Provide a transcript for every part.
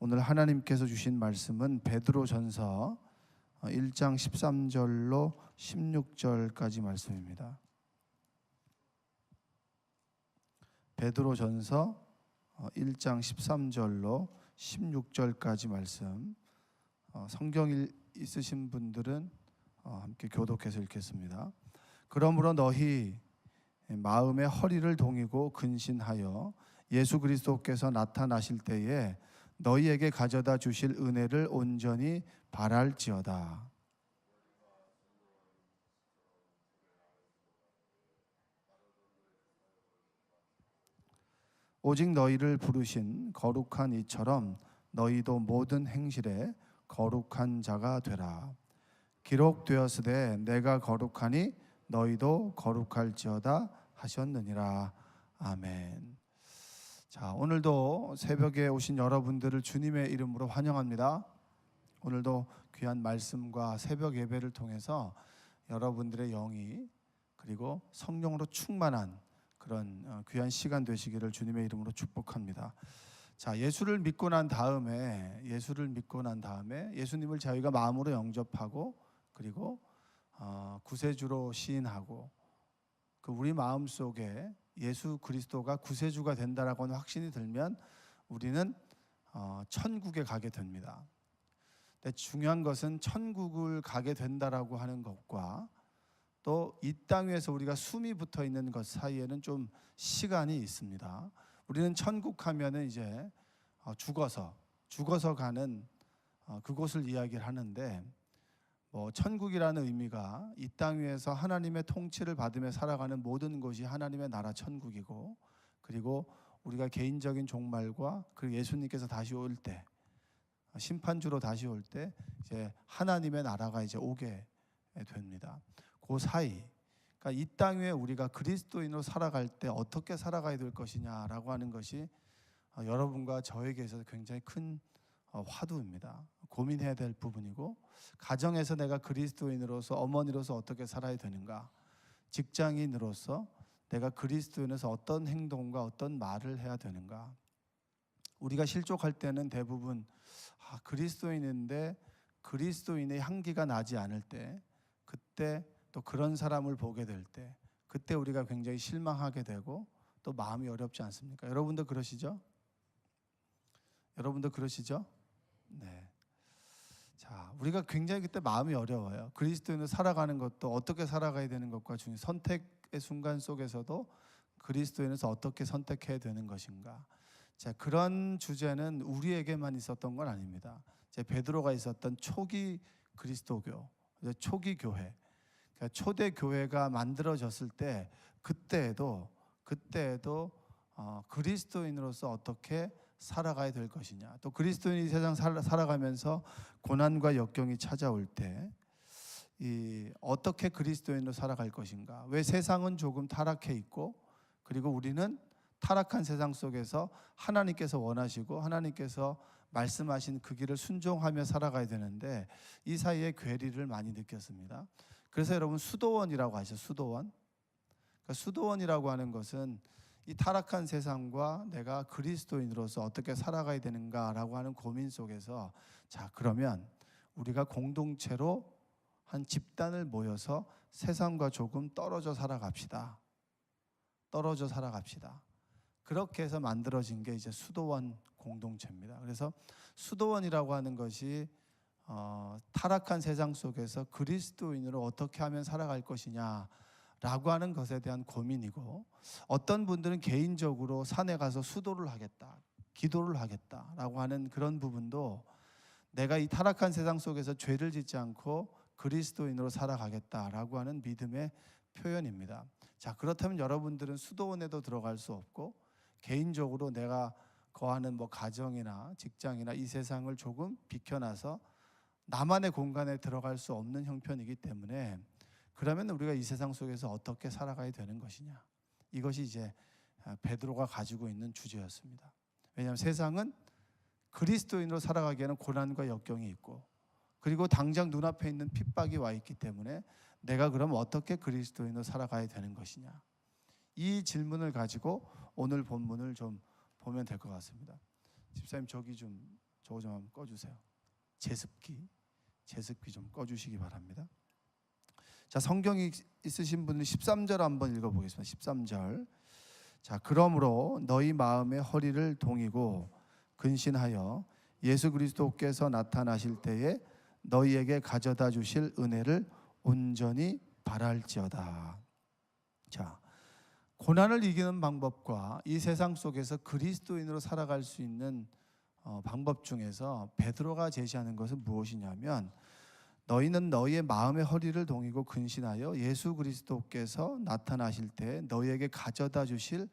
오늘 하나님께서 주신 말씀은 베드로전서 1장 13절로 16절까지 말씀입니다. 베드로전서 1장 13절로 16절까지 말씀, 성경 있으신 분들은 함께 교독해서 읽겠습니다. 그러므로 너희 마음의 허리를 동이고 근신하여 예수 그리스도께서 나타나실 때에 너희에게 가져다 주실 은혜를 온전히 바랄지어다. 오직 너희를 부르신 거룩한 이처럼 너희도 모든 행실에 거룩한 자가 되라. 기록되었으되 내가 거룩하니 너희도 거룩할지어다 하셨느니라. 아멘. 자, 오늘도 새벽에 오신 여러분들을 주님의 이름으로 환영합니다. 오늘도 귀한 말씀과 새벽 예배를 통해서 여러분들의 영이 그리고 성령으로 충만한 그런 귀한 시간 되시기를 주님의 이름으로 축복합니다. 자, 예수를 믿고 난 다음에 예수님을 저희가 마음으로 영접하고 그리고 구세주로 시인하고 그 우리 마음속에 예수 그리스도가 구세주가 된다라고 하는 확신이 들면 우리는 천국에 가게 됩니다. 근데 중요한 것은 천국을 가게 된다라고 하는 것과 또 이 땅 위에서 우리가 숨이 붙어 있는 것 사이에는 좀 시간이 있습니다. 우리는 천국 하면은 이제 죽어서 가는 그곳을 이야기를 하는데, 천국이라는 의미가 이 땅 위에서 하나님의 통치를 받으며 살아가는 모든 곳이 하나님의 나라 천국이고, 그리고 우리가 개인적인 종말과 그리고 예수님께서 다시 올 때, 심판주로 다시 올 때 이제 하나님의 나라가 이제 오게 됩니다. 그 사이, 그러니까 이 땅 위에 우리가 그리스도인으로 살아갈 때 어떻게 살아가야 될 것이냐라고 하는 것이 여러분과 저에게 있어서 굉장히 큰 화두입니다. 고민해야 될 부분이고, 가정에서 내가 그리스도인으로서, 어머니로서 어떻게 살아야 되는가, 직장인으로서 내가 그리스도인에서 어떤 행동과 어떤 말을 해야 되는가. 우리가 실족할 때는 대부분 그리스도인인데 그리스도인의 향기가 나지 않을 때, 그때 또 그런 사람을 보게 될 때, 그때 우리가 굉장히 실망하게 되고 또 마음이 어렵지 않습니까? 여러분도 그러시죠? 네. 자, 우리가 굉장히 그때 마음이 어려워요. 그리스도인으로 살아가는 것도 어떻게 살아가야 되는 것과 중요한 선택의 순간 속에서도 그리스도인에서 어떻게 선택해야 되는 것인가. 자, 그런 주제는 우리에게만 있었던 건 아닙니다. 베드로가 있었던 초기 그리스도교, 초기 교회, 그러니까 초대 교회가 만들어졌을 때 그때에도 그리스도인으로서 어떻게 살아가야 될 것이냐, 또 그리스도인이 세상 살아가면서 고난과 역경이 찾아올 때 어떻게 그리스도인으로 살아갈 것인가. 왜 세상은 조금 타락해 있고, 그리고 우리는 타락한 세상 속에서 하나님께서 원하시고 하나님께서 말씀하신 그 길을 순종하며 살아가야 되는데 이 사이에 괴리를 많이 느꼈습니다. 그래서 여러분, 수도원이라고 아시죠? 수도원. 그러니까 수도원이라고 하는 것은 이 타락한 세상과 내가 그리스도인으로서 어떻게 살아가야 되는가라고 하는 고민 속에서, 자, 그러면 우리가 공동체로 한 집단을 모여서 세상과 조금 떨어져 살아갑시다. 그렇게 해서 만들어진 게 이제 수도원 공동체입니다. 그래서 수도원이라고 하는 것이 타락한 세상 속에서 그리스도인으로 어떻게 하면 살아갈 것이냐 라고 하는 것에 대한 고민이고, 어떤 분들은 개인적으로 산에 가서 수도를 하겠다, 기도를 하겠다라고 하는 그런 부분도 내가 이 타락한 세상 속에서 죄를 짓지 않고 그리스도인으로 살아가겠다라고 하는 믿음의 표현입니다. 자, 그렇다면 여러분들은 수도원에도 들어갈 수 없고, 개인적으로 내가 거하는 가정이나 직장이나 이 세상을 조금 비켜나서 나만의 공간에 들어갈 수 없는 형편이기 때문에, 그러면 우리가 이 세상 속에서 어떻게 살아가야 되는 것이냐, 이것이 이제 베드로가 가지고 있는 주제였습니다. 왜냐하면 세상은 그리스도인으로 살아가기에는 고난과 역경이 있고, 그리고 당장 눈앞에 있는 핍박이 와 있기 때문에 내가 그럼 어떻게 그리스도인으로 살아가야 되는 것이냐, 이 질문을 가지고 오늘 본문을 좀 보면 될 것 같습니다. 집사님, 저기 좀 저거 좀 한번 꺼주세요. 제습기 좀 꺼주시기 바랍니다. 자, 성경이 있으신 분은 13절 한번 읽어보겠습니다. 13절. 자, 그러므로 너희 마음의 허리를 동이고 근신하여 예수 그리스도께서 나타나실 때에 너희에게 가져다 주실 은혜를 온전히 바랄지어다. 자, 고난을 이기는 방법과 이 세상 속에서 그리스도인으로 살아갈 수 있는 방법 중에서 베드로가 제시하는 것은 무엇이냐면, 너희는 너희의 마음의 허리를 동이고 근신하여 예수 그리스도께서 나타나실 때 너희에게 가져다 주실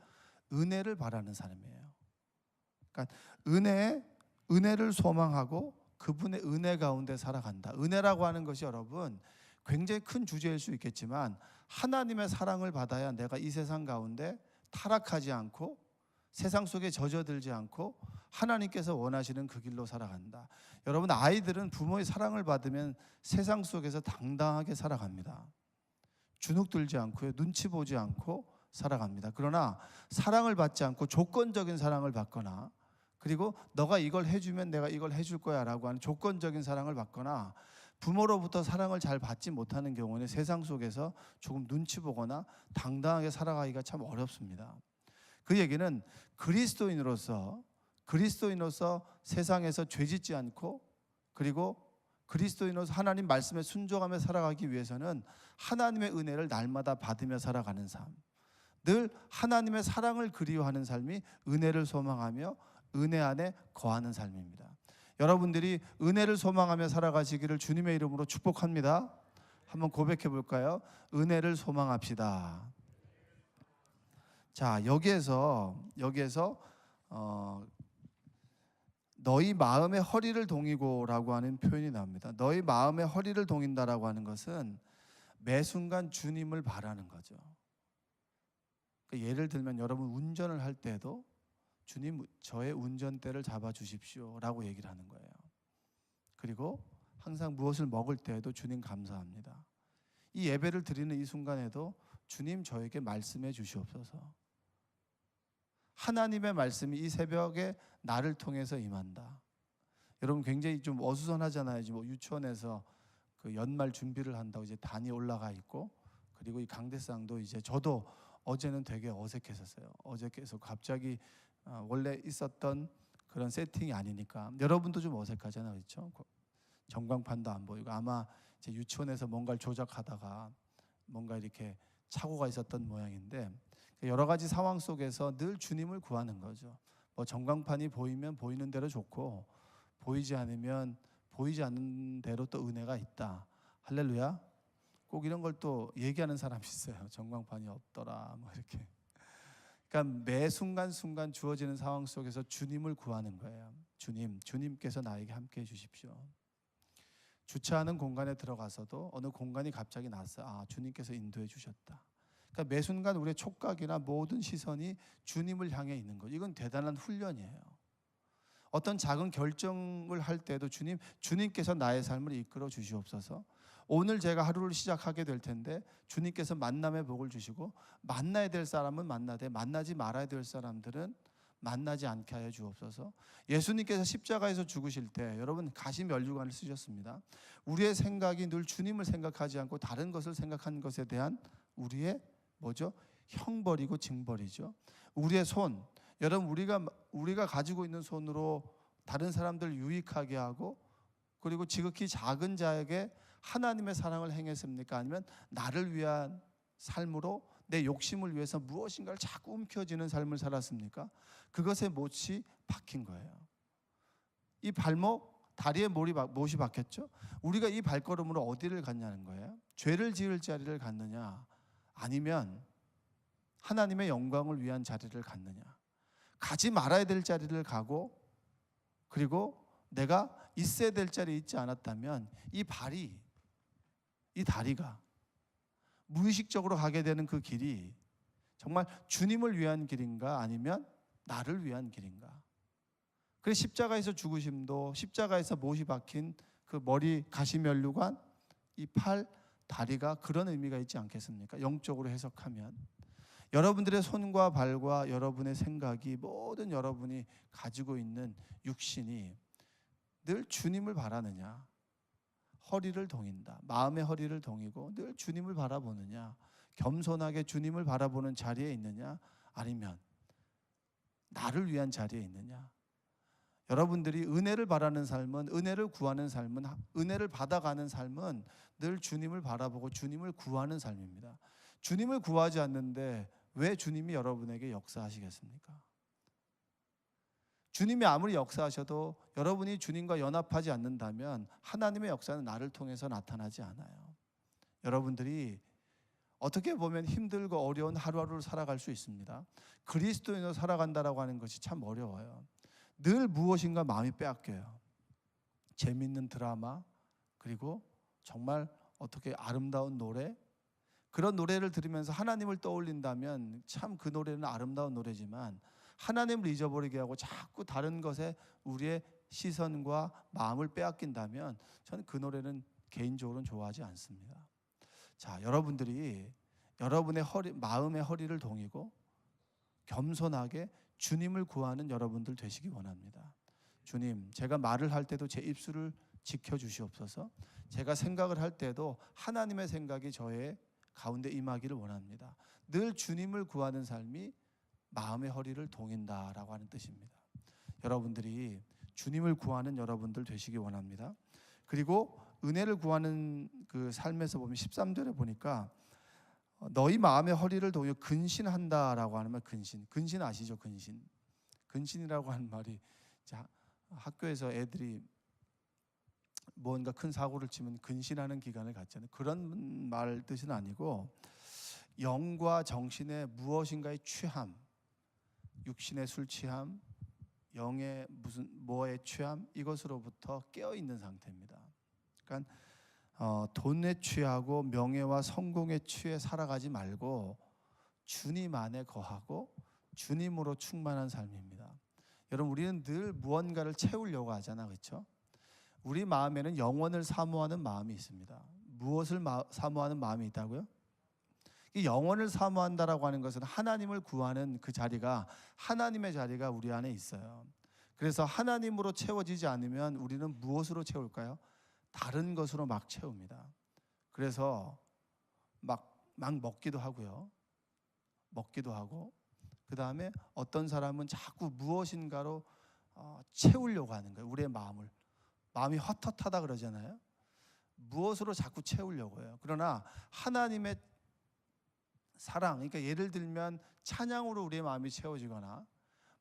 은혜를 바라는 사람이에요. 그러니까 은혜를 소망하고 그분의 은혜 가운데 살아간다. 은혜라고 하는 것이 여러분 굉장히 큰 주제일 수 있겠지만, 하나님의 사랑을 받아야 내가 이 세상 가운데 타락하지 않고 세상 속에 젖어들지 않고 하나님께서 원하시는 그 길로 살아간다. 여러분, 아이들은 부모의 사랑을 받으면 세상 속에서 당당하게 살아갑니다. 주눅들지 않고요, 눈치 보지 않고 살아갑니다. 그러나 사랑을 받지 않고 조건적인 사랑을 받거나, 그리고 너가 이걸 해주면 내가 이걸 해줄 거야 라고 하는 조건적인 사랑을 받거나, 부모로부터 사랑을 잘 받지 못하는 경우는 세상 속에서 조금 눈치 보거나 당당하게 살아가기가 참 어렵습니다. 그 얘기는 그리스도인으로서 세상에서 죄짓지 않고, 그리고 그리스도인으로서 하나님 말씀에 순종하며 살아가기 위해서는 하나님의 은혜를 날마다 받으며 살아가는 삶, 늘 하나님의 사랑을 그리워하는 삶이 은혜를 소망하며 은혜 안에 거하는 삶입니다. 여러분들이 은혜를 소망하며 살아가시기를 주님의 이름으로 축복합니다. 한번 고백해 볼까요? 은혜를 소망합시다. 자, 여기에서 너희 마음의 허리를 동이고라고 하는 표현이 나옵니다. 너희 마음의 허리를 동인다라고 하는 것은 매 순간 주님을 바라는 거죠. 그러니까 예를 들면 여러분 운전을 할 때도 주님, 저의 운전대를 잡아주십시오 라고 얘기를 하는 거예요. 그리고 항상 무엇을 먹을 때에도 주님 감사합니다. 이 예배를 드리는 이 순간에도 주님, 저에게 말씀해 주시옵소서. 하나님의 말씀이 이 새벽에 나를 통해서 임한다. 여러분, 굉장히 좀 어수선하잖아요. 지금 유치원에서 그 연말 준비를 한다고 이제 단이 올라가 있고, 그리고 이 강대상도 이제 저도 어제는 되게 어색했었어요. 어저께서 갑자기 원래 있었던 그런 세팅이 아니니까 여러분도 좀 어색하잖아요, 그렇죠? 전광판도 안 보이고 아마 이제 유치원에서 뭔가를 조작하다가 뭔가 이렇게 착오가 있었던 모양인데, 여러 가지 상황 속에서 늘 주님을 구하는 거죠. 뭐 전광판이 보이면 보이는 대로 좋고, 보이지 않으면 보이지 않는 대로 또 은혜가 있다. 할렐루야. 꼭 이런 걸 또 얘기하는 사람이 있어요. 전광판이 없더라 뭐 이렇게. 그러니까 매 순간순간 주어지는 상황 속에서 주님을 구하는 거예요. 주님께서 나에게 함께 해 주십시오. 주차하는 공간에 들어가서도 어느 공간이 갑자기 났어요. 아, 주님께서 인도해 주셨다. 그러니까 매 순간 우리의 촉각이나 모든 시선이 주님을 향해 있는 거죠. 이건 대단한 훈련이에요. 어떤 작은 결정을 할 때도 주님께서 나의 삶을 이끌어 주시옵소서. 오늘 제가 하루를 시작하게 될 텐데 주님께서 만남의 복을 주시고, 만나야 될 사람은 만나되 만나지 말아야 될 사람들은 만나지 않게 하여 주옵소서. 예수님께서 십자가에서 죽으실 때 여러분 가시면류관을 쓰셨습니다. 우리의 생각이 늘 주님을 생각하지 않고 다른 것을 생각하는 것에 대한 우리의 뭐죠? 형벌이고 징벌이죠. 우리의 손, 여러분 우리가 가지고 있는 손으로 다른 사람들 유익하게 하고, 그리고 지극히 작은 자에게 하나님의 사랑을 행했습니까? 아니면 나를 위한 삶으로 내 욕심을 위해서 무엇인가를 자꾸 움켜쥐는 삶을 살았습니까? 그것에 못이 박힌 거예요. 이 발목, 다리에 못이 박혔죠. 우리가 이 발걸음으로 어디를 갔냐는 거예요. 죄를 지을 자리를 갔느냐, 아니면 하나님의 영광을 위한 자리를 갔느냐. 가지 말아야 될 자리를 가고, 그리고 내가 있어야 될 자리에 있지 않았다면 이 다리가 무의식적으로 가게 되는 그 길이 정말 주님을 위한 길인가, 아니면 나를 위한 길인가. 그래서 십자가에서 죽으심도, 십자가에서 못이 박힌 그 머리 가시면류관, 이 팔, 다리가 그런 의미가 있지 않겠습니까? 영적으로 해석하면 여러분들의 손과 발과 여러분의 생각이, 모든 여러분이 가지고 있는 육신이 늘 주님을 바라느냐? 허리를 동인다. 마음의 허리를 동이고 늘 주님을 바라보느냐? 겸손하게 주님을 바라보는 자리에 있느냐? 아니면 나를 위한 자리에 있느냐? 여러분들이 은혜를 바라는 삶은, 은혜를 구하는 삶은, 은혜를 받아가는 삶은 늘 주님을 바라보고 주님을 구하는 삶입니다. 주님을 구하지 않는데 왜 주님이 여러분에게 역사하시겠습니까? 주님이 아무리 역사하셔도 여러분이 주님과 연합하지 않는다면 하나님의 역사는 나를 통해서 나타나지 않아요. 여러분들이 어떻게 보면 힘들고 어려운 하루하루를 살아갈 수 있습니다. 그리스도인으로 살아간다라고 하는 것이 참 어려워요. 늘 무엇인가 마음이 빼앗겨요. 재밌는 드라마, 그리고 정말 어떻게 아름다운 노래, 그런 노래를 들으면서 하나님을 떠올린다면 참 그 노래는 아름다운 노래지만 하나님을 잊어버리게 하고 자꾸 다른 것에 우리의 시선과 마음을 빼앗긴다면 저는 그 노래는 개인적으로는 좋아하지 않습니다. 자, 여러분들이 여러분의 마음의 허리를 동이고 겸손하게 주님을 구하는 여러분들 되시기 원합니다. 주님, 제가 말을 할 때도 제 입술을 지켜주시옵소서. 제가 생각을 할 때도 하나님의 생각이 저의 가운데 임하기를 원합니다. 늘 주님을 구하는 삶이 마음의 허리를 동인다라고 하는 뜻입니다. 여러분들이 주님을 구하는 여러분들 되시기 원합니다. 그리고 은혜를 구하는 그 삶에서 보면 13절에 보니까 너희 마음의 허리를 동여 근신한다라고 하는 말, 근신 아시죠? 근신이라고 하는 말이 학교에서 애들이 뭔가 큰 사고를 치면 근신하는 기간을 갖잖아요. 그런 말 뜻은 아니고 영과 정신의 무엇인가의 취함, 육신의 술 취함, 영의 무슨 뭐의 취함, 이것으로부터 깨어 있는 상태입니다. 그러니까 돈에 취하고 명예와 성공에 취해 살아가지 말고 주님 안에 거하고 주님으로 충만한 삶입니다. 여러분, 우리는 늘 무언가를 채우려고 하잖아, 그렇죠? 우리 마음에는 영원을 사모하는 마음이 있습니다. 무엇을 사모하는 마음이 있다고요? 이 영원을 사모한다라고 하는 것은 하나님을 구하는 그 자리가, 하나님의 자리가 우리 안에 있어요. 그래서 하나님으로 채워지지 않으면 우리는 무엇으로 채울까요? 다른 것으로 막 채웁니다. 그래서 막 먹기도 하고요. 먹기도 하고, 그 다음에 어떤 사람은 자꾸 무엇인가로 채우려고 하는 거예요. 우리의 마음이 헛헛하다 그러잖아요. 무엇으로 자꾸 채우려고 해요. 그러나 하나님의 사랑, 그러니까 예를 들면 찬양으로 우리의 마음이 채워지거나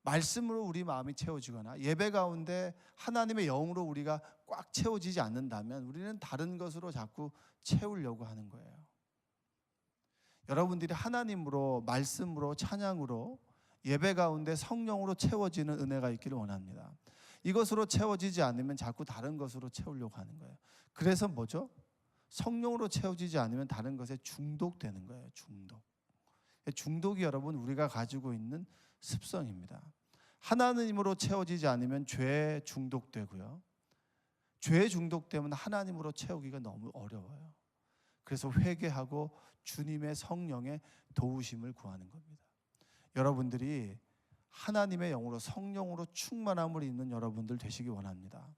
말씀으로 우리 마음이 채워지거나 예배 가운데 하나님의 영으로 우리가 꽉 채워지지 않는다면 우리는 다른 것으로 자꾸 채우려고 하는 거예요. 여러분들이 하나님으로, 말씀으로, 찬양으로 예배 가운데 성령으로 채워지는 은혜가 있기를 원합니다. 이것으로 채워지지 않으면 자꾸 다른 것으로 채우려고 하는 거예요. 그래서 뭐죠? 성령으로 채워지지 않으면 다른 것에 중독되는 거예요. 중독이 여러분 우리가 가지고 있는 습성입니다. 하나님으로 채워지지 않으면 죄에 중독되고요. 죄에 중독되면 하나님으로 채우기가 너무 어려워요. 그래서 회개하고 주님의 성령의 도우심을 구하는 겁니다. 여러분들이 하나님의 영으로, 성령으로 충만함을 입는 여러분들 되시기 원합니다.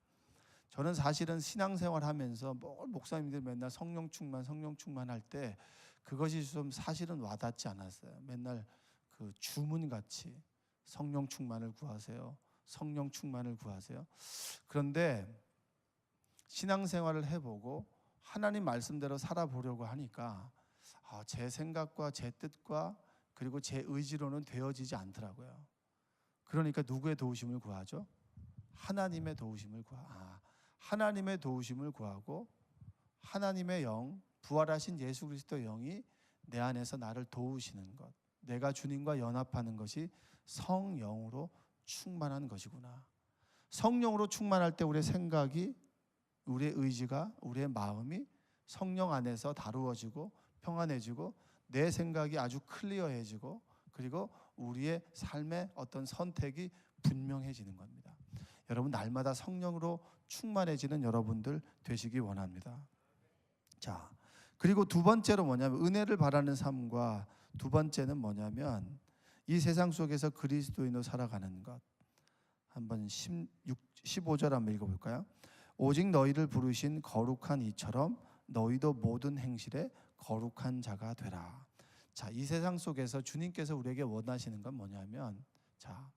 저는 사실은 신앙생활 하면서 목사님들 맨날 성령 충만 할 때 그것이 좀 사실은 와닿지 않았어요. 맨날 그 주문같이 성령 충만을 구하세요. 성령 충만을 구하세요. 그런데 신앙생활을 해보고 하나님 말씀대로 살아보려고 하니까 제 생각과 제 뜻과 그리고 제 의지로는 되어지지 않더라고요. 그러니까 누구의 도우심을 구하죠? 하나님의 도우심을 하나님의 도우심을 구하고 하나님의 영, 부활하신 예수 그리스도 영이 내 안에서 나를 도우시는 것, 내가 주님과 연합하는 것이 성령으로 충만한 것이구나. 성령으로 충만할 때 우리의 생각이, 우리의 의지가, 우리의 마음이 성령 안에서 다루어지고 평안해지고 내 생각이 아주 클리어해지고 그리고 우리의 삶의 어떤 선택이 분명해지는 겁니다. 여러분, 날마다 성령으로 충만해지는 여러분들 되시기 원합니다. 자, 그리고 두 번째로 뭐냐면 은혜를 바라는 삶과 두 번째는 뭐냐면 이 세상 속에서 그리스도인으로 살아가는 것. 한번 15절 한번 읽어볼까요? 오직 너희를 부르신 거룩한 이처럼 너희도 모든 행실에 거룩한 자가 되라. 자, 이 세상 속에서 주님께서 우리에게 원하시는 건 뭐냐면, 자,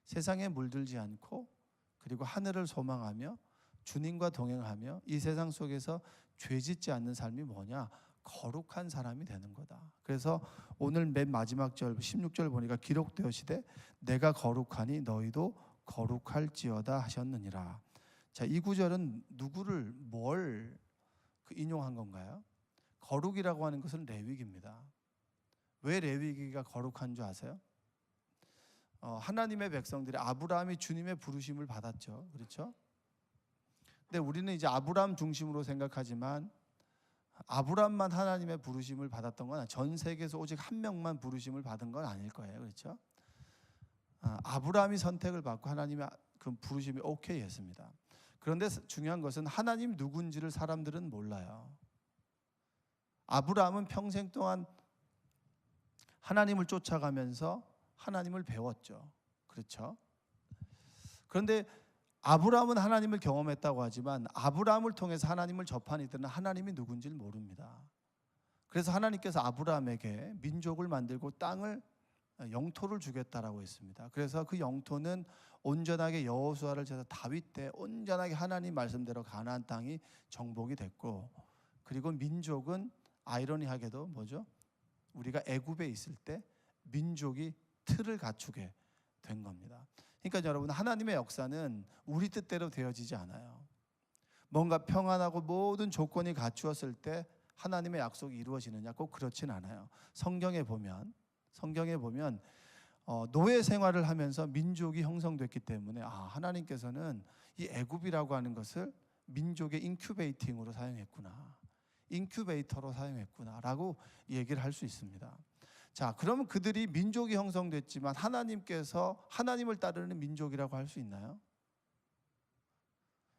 세상에 물들지 않고 그리고 하늘을 소망하며 주님과 동행하며 이 세상 속에서 죄짓지 않는 삶이 뭐냐? 거룩한 사람이 되는 거다. 그래서 오늘 맨 마지막 절 16절 보니까 기록되었으되 내가 거룩하니 너희도 거룩할지어다 하셨느니라. 자, 이 구절은 누구를 뭘 인용한 건가요? 거룩이라고 하는 것은 레위기입니다. 왜 레위기가 거룩한 줄 아세요? 하나님의 백성들이 아브라함이 주님의 부르심을 받았죠. 그렇죠? 근데 우리는 이제 아브라함 중심으로 생각하지만 아브라함만 하나님의 부르심을 받았던 건 전 세계에서 오직 한 명만 부르심을 받은 건 아닐 거예요. 그렇죠? 아브라함이 선택을 받고 하나님의 그 부르심이 오케이 했습니다. 그런데 중요한 것은 하나님 누군지를 사람들은 몰라요. 아브라함은 평생 동안 하나님을 쫓아가면서 하나님을 배웠죠. 그렇죠? 그런데 아브라함은 하나님을 경험했다고 하지만 아브라함을 통해서 하나님을 접한 이들은 하나님이 누군지를 모릅니다. 그래서 하나님께서 아브라함에게 민족을 만들고 땅을 영토를 주겠다라고 했습니다. 그래서 그 영토는 온전하게 여호수아를 제자 다윗 때 온전하게 하나님 말씀대로 가나안 땅이 정복이 됐고, 그리고 민족은 아이러니하게도 뭐죠? 우리가 애굽에 있을 때 민족이 틀을 갖추게 된 겁니다. 그러니까 여러분, 하나님의 역사는 우리 뜻대로 되어지지 않아요. 뭔가 평안하고 모든 조건이 갖추었을 때 하나님의 약속이 이루어지느냐? 꼭 그렇진 않아요. 성경에 보면 노예 생활을 하면서 민족이 형성됐기 때문에 하나님께서는 이 애굽이라고 하는 것을 민족의 인큐베이팅으로 사용했구나, 인큐베이터로 사용했구나라고 얘기를 할 수 있습니다. 자, 그러면 그들이 민족이 형성됐지만 하나님께서 하나님을 따르는 민족이라고 할 수 있나요?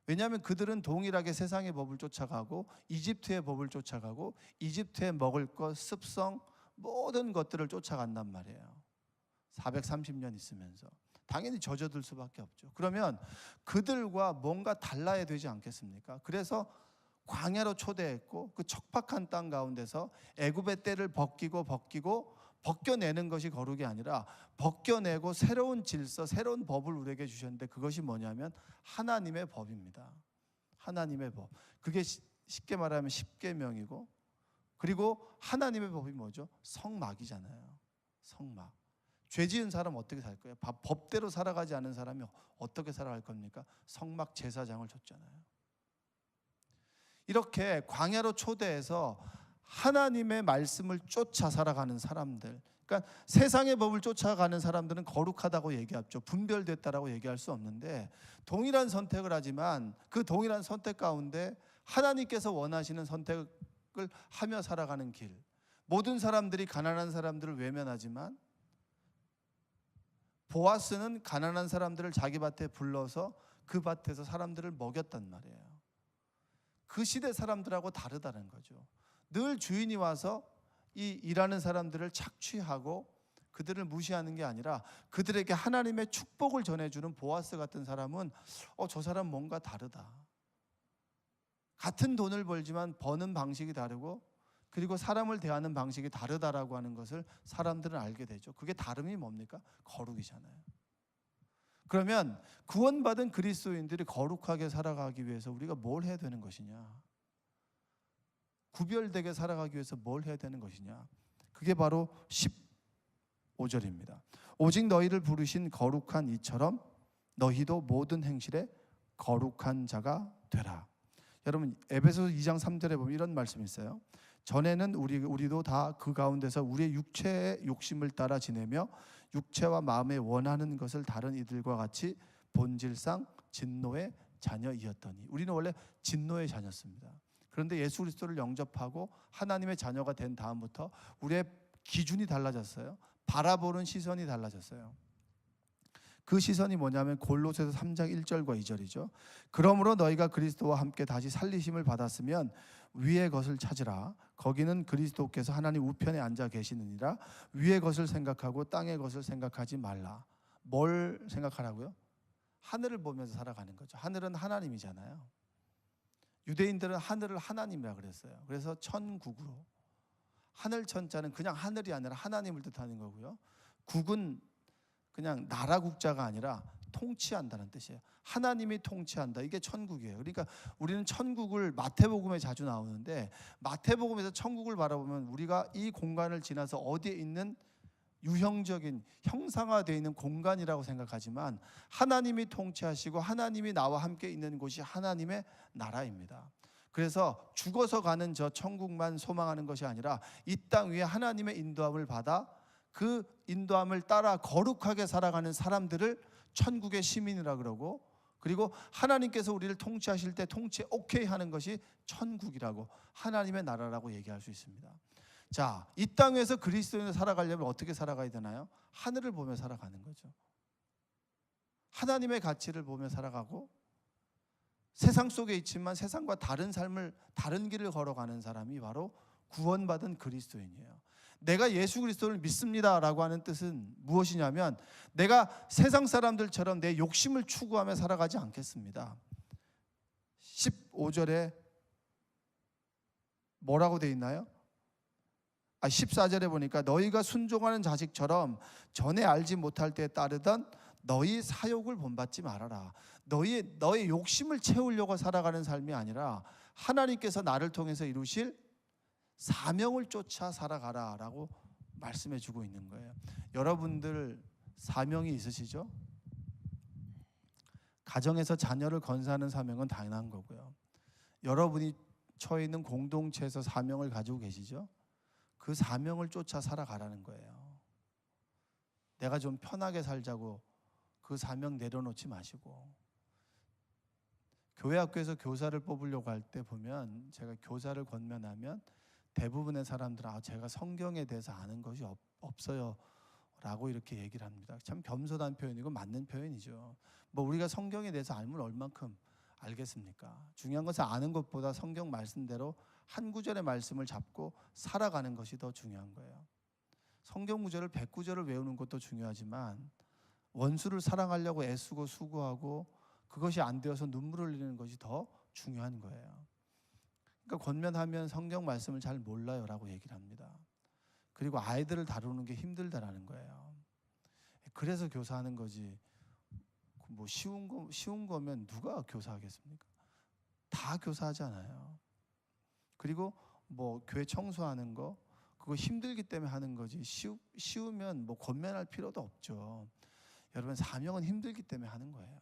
왜냐하면 그들은 동일하게 세상의 법을 쫓아가고 이집트의 법을 쫓아가고 이집트에 먹을 것, 습성, 모든 것들을 쫓아간단 말이에요. 430년 있으면서 당연히 젖어들 수밖에 없죠. 그러면 그들과 뭔가 달라야 되지 않겠습니까? 그래서 광야로 초대했고 그 척박한 땅 가운데서 애굽의 때를 벗겨내는 것이 거룩이 아니라 벗겨내고 새로운 질서, 새로운 법을 우리에게 주셨는데 그것이 뭐냐면 하나님의 법입니다. 하나님의 법. 그게 쉽게 말하면 십계명이고, 그리고 하나님의 법이 뭐죠? 성막이잖아요. 성막. 죄 지은 사람 어떻게 살 거예요? 법대로 살아가지 않은 사람이 어떻게 살아갈 겁니까? 성막 제사장을 줬잖아요. 이렇게 광야로 초대해서 하나님의 말씀을 쫓아 살아가는 사람들, 그러니까 세상의 법을 쫓아가는 사람들은 거룩하다고 얘기하죠. 분별됐다라고 얘기할 수 없는데 동일한 선택을 하지만 그 동일한 선택 가운데 하나님께서 원하시는 선택을 하며 살아가는 길. 모든 사람들이 가난한 사람들을 외면하지만 보아스는 가난한 사람들을 자기 밭에 불러서 그 밭에서 사람들을 먹였단 말이에요. 그 시대 사람들하고 다르다는 거죠. 늘 주인이 와서 이 일하는 사람들을 착취하고 그들을 무시하는 게 아니라 그들에게 하나님의 축복을 전해주는 보아스 같은 사람은 저 사람 뭔가 다르다. 같은 돈을 벌지만 버는 방식이 다르고 그리고 사람을 대하는 방식이 다르다라고 하는 것을 사람들은 알게 되죠. 그게 다름이 뭡니까? 거룩이잖아요. 그러면 구원받은 그리스도인들이 거룩하게 살아가기 위해서 우리가 뭘 해야 되는 것이냐? 구별되게 살아가기 위해서 뭘 해야 되는 것이냐? 그게 바로 15절입니다. 오직 너희를 부르신 거룩한 이처럼 너희도 모든 행실에 거룩한 자가 되라. 여러분, 에베소서 2장 3절에 보면 이런 말씀이 있어요. 전에는 우리도 다 그 가운데서 우리의 육체의 욕심을 따라 지내며 육체와 마음에 원하는 것을 다른 이들과 같이 본질상 진노의 자녀이었더니. 우리는 원래 진노의 자녀였습니다. 그런데 예수 그리스도를 영접하고 하나님의 자녀가 된 다음부터 우리의 기준이 달라졌어요. 바라보는 시선이 달라졌어요. 그 시선이 뭐냐면 골로새서 3장 1절과 2절이죠. 그러므로 너희가 그리스도와 함께 다시 살리심을 받았으면 위의 것을 찾으라. 거기는 그리스도께서 하나님 우편에 앉아 계시느니라. 위의 것을 생각하고 땅의 것을 생각하지 말라. 뭘 생각하라고요? 하늘을 보면서 살아가는 거죠. 하늘은 하나님이잖아요. 유대인들은 하늘을 하나님이라 그랬어요. 그래서 천국으로, 하늘 천자는 그냥 하늘이 아니라 하나님을 뜻하는 거고요. 국은 그냥 나라 국자가 아니라 통치한다는 뜻이에요. 하나님이 통치한다. 이게 천국이에요. 그러니까 우리는 천국을 마태복음에 자주 나오는데, 마태복음에서 천국을 바라보면 우리가 이 공간을 지나서 어디에 있는 유형적인 형상화되어 있는 공간이라고 생각하지만, 하나님이 통치하시고 하나님이 나와 함께 있는 곳이 하나님의 나라입니다. 그래서 죽어서 가는 저 천국만 소망하는 것이 아니라 이 땅 위에 하나님의 인도함을 받아 그 인도함을 따라 거룩하게 살아가는 사람들을 천국의 시민이라 그러고, 그리고 하나님께서 우리를 통치하실 때 통치 오케이 하는 것이 천국이라고, 하나님의 나라라고 얘기할 수 있습니다. 자, 이 땅에서 그리스도인으로 살아가려면 어떻게 살아가야 되나요? 하늘을 보며 살아가는 거죠. 하나님의 가치를 보며 살아가고, 세상 속에 있지만 세상과 다른 삶을, 다른 길을 걸어가는 사람이 바로 구원받은 그리스도인이에요. 내가 예수 그리스도를 믿습니다라고 하는 뜻은 무엇이냐면, 내가 세상 사람들처럼 내 욕심을 추구하며 살아가지 않겠습니다. 15절에 뭐라고 돼 있나요? 14절에 보니까 너희가 순종하는 자식처럼 전에 알지 못할 때에 따르던 너희 사욕을 본받지 말아라. 너의 욕심을 채우려고 살아가는 삶이 아니라 하나님께서 나를 통해서 이루실 사명을 쫓아 살아가라 라고 말씀해 주고 있는 거예요. 여러분들 사명이 있으시죠? 가정에서 자녀를 건사하는 사명은 당연한 거고요. 여러분이 처해 있는 공동체에서 사명을 가지고 계시죠? 그 사명을 쫓아 살아가라는 거예요. 내가 좀 편하게 살자고 그 사명 내려놓지 마시고, 교회 학교에서 교사를 뽑으려고 할 때 보면, 제가 교사를 권면하면 대부분의 사람들은 제가 성경에 대해서 아는 것이 없어요 라고 이렇게 얘기를 합니다. 참 겸손한 표현이고 맞는 표현이죠. 뭐 우리가 성경에 대해서 알면 얼만큼 알겠습니까? 중요한 것은 아는 것보다 성경 말씀대로 한 구절의 말씀을 잡고 살아가는 것이 더 중요한 거예요. 성경 구절을 100구절을 외우는 것도 중요하지만, 원수를 사랑하려고 애쓰고 수고하고 그것이 안 되어서 눈물을 흘리는 것이 더 중요한 거예요. 그러니까 권면하면 성경 말씀을 잘 몰라요 라고 얘기를 합니다. 그리고 아이들을 다루는 게 힘들다라는 거예요. 그래서 교사하는 거지, 뭐 쉬운 거면 누가 교사하겠습니까? 다 교사하잖아요. 그리고 뭐 교회 청소하는 거, 그거 힘들기 때문에 하는 거지, 쉬우면 뭐 권면할 필요도 없죠. 여러분, 사명은 힘들기 때문에 하는 거예요.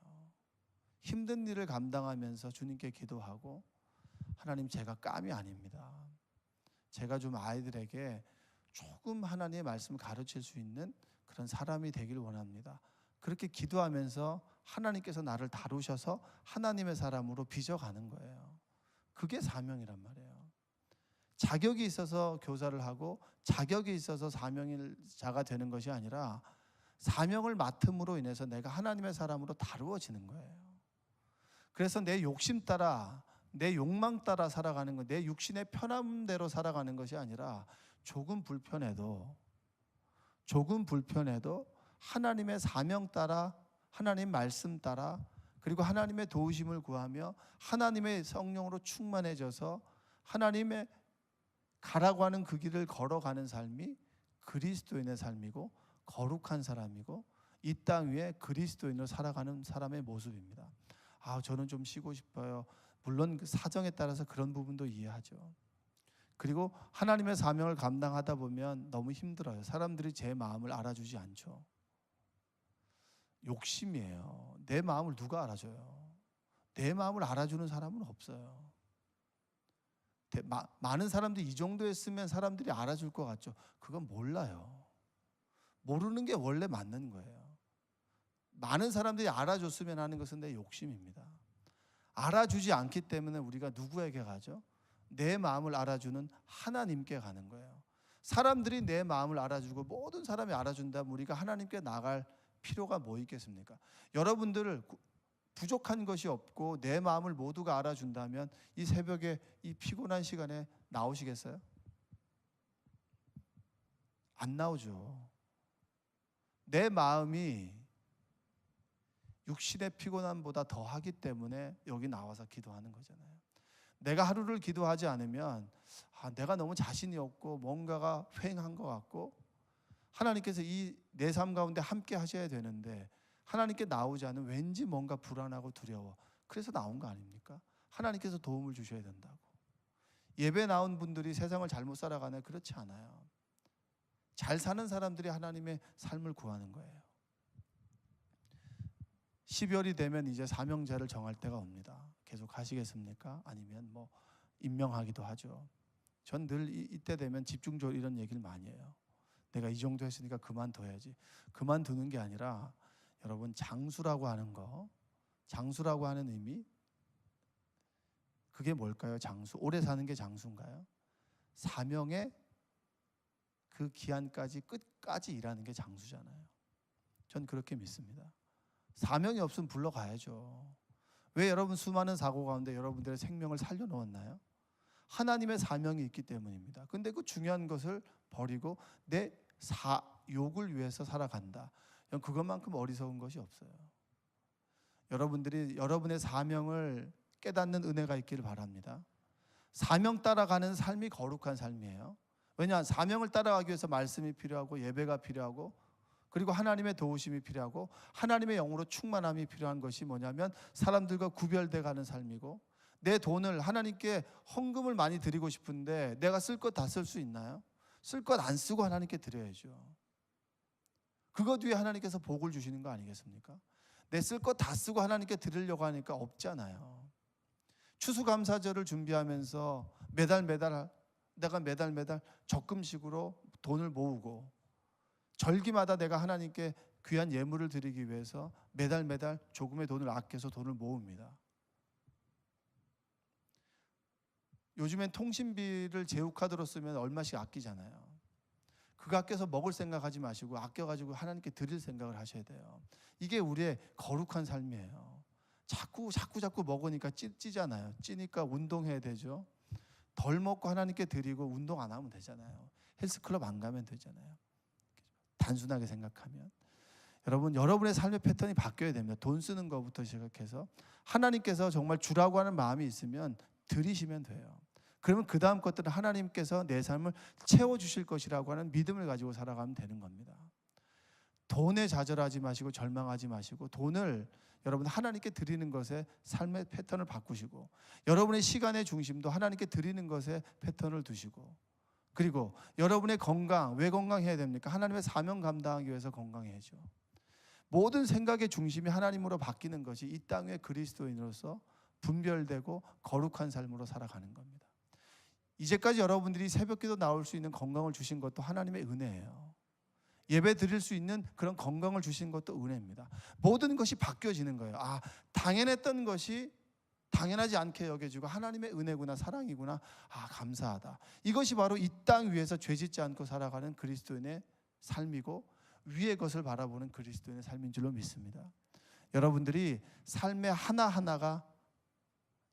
힘든 일을 감당하면서 주님께 기도하고, 하나님, 제가 감이 아닙니다. 제가 좀 아이들에게 조금 하나님의 말씀을 가르칠 수 있는 그런 사람이 되길 원합니다. 그렇게 기도하면서 하나님께서 나를 다루셔서 하나님의 사람으로 빚어가는 거예요. 그게 사명이란 말이에요. 자격이 있어서 교사를 하고 자격이 있어서 사명자가 되는 것이 아니라, 사명을 맡음으로 인해서 내가 하나님의 사람으로 다루어지는 거예요. 그래서 내 욕심 따라, 내 욕망 따라 살아가는 것, 내 육신의 편함대로 살아가는 것이 아니라, 조금 불편해도 하나님의 사명 따라, 하나님 말씀 따라, 그리고 하나님의 도우심을 구하며 하나님의 성령으로 충만해져서 하나님의 가라고 하는 그 길을 걸어가는 삶이 그리스도인의 삶이고 거룩한 사람이고, 이 땅 위에 그리스도인으로 살아가는 사람의 모습입니다. 저는 좀 쉬고 싶어요. 물론 그 사정에 따라서 그런 부분도 이해하죠. 그리고 하나님의 사명을 감당하다 보면 너무 힘들어요. 사람들이 제 마음을 알아주지 않죠. 욕심이에요. 내 마음을 누가 알아줘요? 내 마음을 알아주는 사람은 없어요. 많은 사람들이 이 정도 했으면 사람들이 알아줄 것 같죠. 그건 몰라요. 모르는 게 원래 맞는 거예요. 많은 사람들이 알아줬으면 하는 것은 내 욕심입니다. 알아주지 않기 때문에 우리가 누구에게 가죠? 내 마음을 알아주는 하나님께 가는 거예요. 사람들이 내 마음을 알아주고 모든 사람이 알아준다면 우리가 하나님께 나갈 필요가 뭐 있겠습니까? 여러분들 부족한 것이 없고 내 마음을 모두가 알아준다면 이 새벽에 이 피곤한 시간에 나오시겠어요? 안 나오죠. 내 마음이 육신의 피곤함보다 더 하기 때문에 여기 나와서 기도하는 거잖아요. 내가 하루를 기도하지 않으면 내가 너무 자신이 없고 뭔가가 휑한 것 같고, 하나님께서 이 내 삶 가운데 함께 하셔야 되는데 하나님께 나오지 않으면 왠지 뭔가 불안하고 두려워. 그래서 나온 거 아닙니까? 하나님께서 도움을 주셔야 된다고. 예배 나온 분들이 세상을 잘못 살아가나요? 그렇지 않아요. 잘 사는 사람들이 하나님의 삶을 구하는 거예요. 12월이 되면 이제 사명자를 정할 때가 옵니다. 계속 하시겠습니까? 아니면 뭐 임명하기도 하죠. 전 늘 이때 되면 집중적으로 이런 얘기를 많이 해요. 내가 이 정도 했으니까 그만둬야지. 그만두는 게 아니라 여러분, 장수라고 하는 거, 장수라고 하는 의미, 그게 뭘까요? 장수, 오래 사는 게 장수인가요? 사명의 그 기한까지 끝까지 일하는 게 장수잖아요. 전 그렇게 믿습니다. 사명이 없으면 불러가야죠. 왜 여러분 수많은 사고 가운데 여러분들의 생명을 살려놓았나요? 하나님의 사명이 있기 때문입니다. 근데 그 중요한 것을 버리고 내 욕을 위해서 살아간다. 그것만큼 어리석은 것이 없어요. 여러분들이 여러분의 사명을 깨닫는 은혜가 있기를 바랍니다. 사명 따라가는 삶이 거룩한 삶이에요. 왜냐? 사명을 따라가기 위해서 말씀이 필요하고 예배가 필요하고, 그리고 하나님의 도우심이 필요하고, 하나님의 영으로 충만함이 필요한 것이 뭐냐면 사람들과 구별돼 가는 삶이고, 내 돈을 하나님께 헌금을 많이 드리고 싶은데 내가 쓸 것 다 쓸 수 있나요? 쓸 것 안 쓰고 하나님께 드려야죠. 그것 위에 하나님께서 복을 주시는 거 아니겠습니까? 내 쓸 것 다 쓰고 하나님께 드리려고 하니까 없잖아요. 추수감사절을 준비하면서 매달 적금식으로 돈을 모으고, 절기마다 내가 하나님께 귀한 예물을 드리기 위해서 매달 조금의 돈을 아껴서 돈을 모읍니다. 요즘엔 통신비를 제휴카드로 쓰면 얼마씩 아끼잖아요. 그거 아껴서 먹을 생각하지 마시고 아껴가지고 하나님께 드릴 생각을 하셔야 돼요. 이게 우리의 거룩한 삶이에요. 자꾸 먹으니까 찌잖아요. 찌니까 운동해야 되죠. 덜 먹고 하나님께 드리고 운동 안 하면 되잖아요. 헬스클럽 안 가면 되잖아요. 단순하게 생각하면. 여러분, 여러분의 삶의 패턴이 바뀌어야 됩니다. 돈 쓰는 것부터 시작해서 하나님께서 정말 주라고 하는 마음이 있으면 드리시면 돼요. 그러면 그 다음 것들은 하나님께서 내 삶을 채워주실 것이라고 하는 믿음을 가지고 살아가면 되는 겁니다. 돈에 좌절하지 마시고 절망하지 마시고, 돈을 여러분 하나님께 드리는 것에 삶의 패턴을 바꾸시고, 여러분의 시간의 중심도 하나님께 드리는 것에 패턴을 두시고, 그리고 여러분의 건강, 왜 건강해야 됩니까? 하나님의 사명 감당하기 위해서 건강해야죠. 모든 생각의 중심이 하나님으로 바뀌는 것이 이 땅 위에 그리스도인으로서 분별되고 거룩한 삶으로 살아가는 겁니다. 이제까지 여러분들이 새벽기도 나올 수 있는 건강을 주신 것도 하나님의 은혜예요. 예배 드릴 수 있는 그런 건강을 주신 것도 은혜입니다. 모든 것이 바뀌어지는 거예요. 당연했던 것이 당연하지 않게 여겨지고 하나님의 은혜구나, 사랑이구나, 감사하다. 이것이 바로 이 땅 위에서 죄짓지 않고 살아가는 그리스도인의 삶이고, 위의 것을 바라보는 그리스도인의 삶인 줄로 믿습니다. 여러분들이 삶의 하나하나가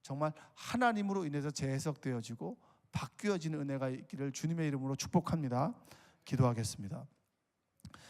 정말 하나님으로 인해서 재해석되어지고 바뀌어지는 은혜가 있기를 주님의 이름으로 축복합니다. 기도하겠습니다.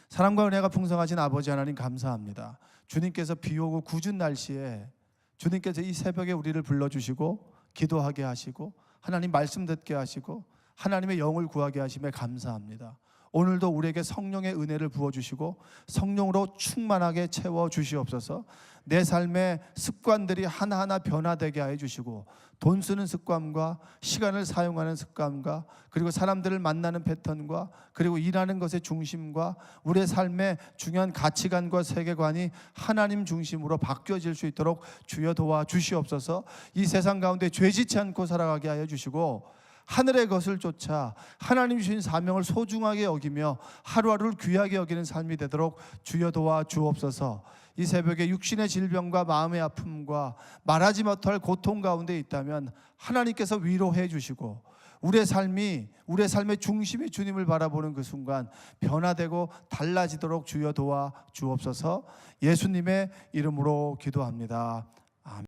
사랑과 은혜가 풍성하신 아버지 하나님, 감사합니다. 주님께서 비 오고 궂은 날씨에 주님께서 이 새벽에 우리를 불러주시고 기도하게 하시고 하나님 말씀 듣게 하시고 하나님의 영을 구하게 하심에 감사합니다. 오늘도 우리에게 성령의 은혜를 부어주시고 성령으로 충만하게 채워주시옵소서. 내 삶의 습관들이 하나하나 변화되게 하여 주시고, 돈 쓰는 습관과 시간을 사용하는 습관과, 그리고 사람들을 만나는 패턴과, 그리고 일하는 것의 중심과 우리의 삶의 중요한 가치관과 세계관이 하나님 중심으로 바뀌어질 수 있도록 주여 도와주시옵소서. 이 세상 가운데 죄짓지 않고 살아가게 하여 주시고, 하늘의 것을 쫓아 하나님 주신 사명을 소중하게 여기며 하루하루를 귀하게 여기는 삶이 되도록 주여 도와주옵소서. 이 새벽에 육신의 질병과 마음의 아픔과 말하지 못할 고통 가운데 있다면 하나님께서 위로해 주시고, 우리의 삶의 중심이 주님을 바라보는 그 순간 변화되고 달라지도록 주여 도와주옵소서. 예수님의 이름으로 기도합니다.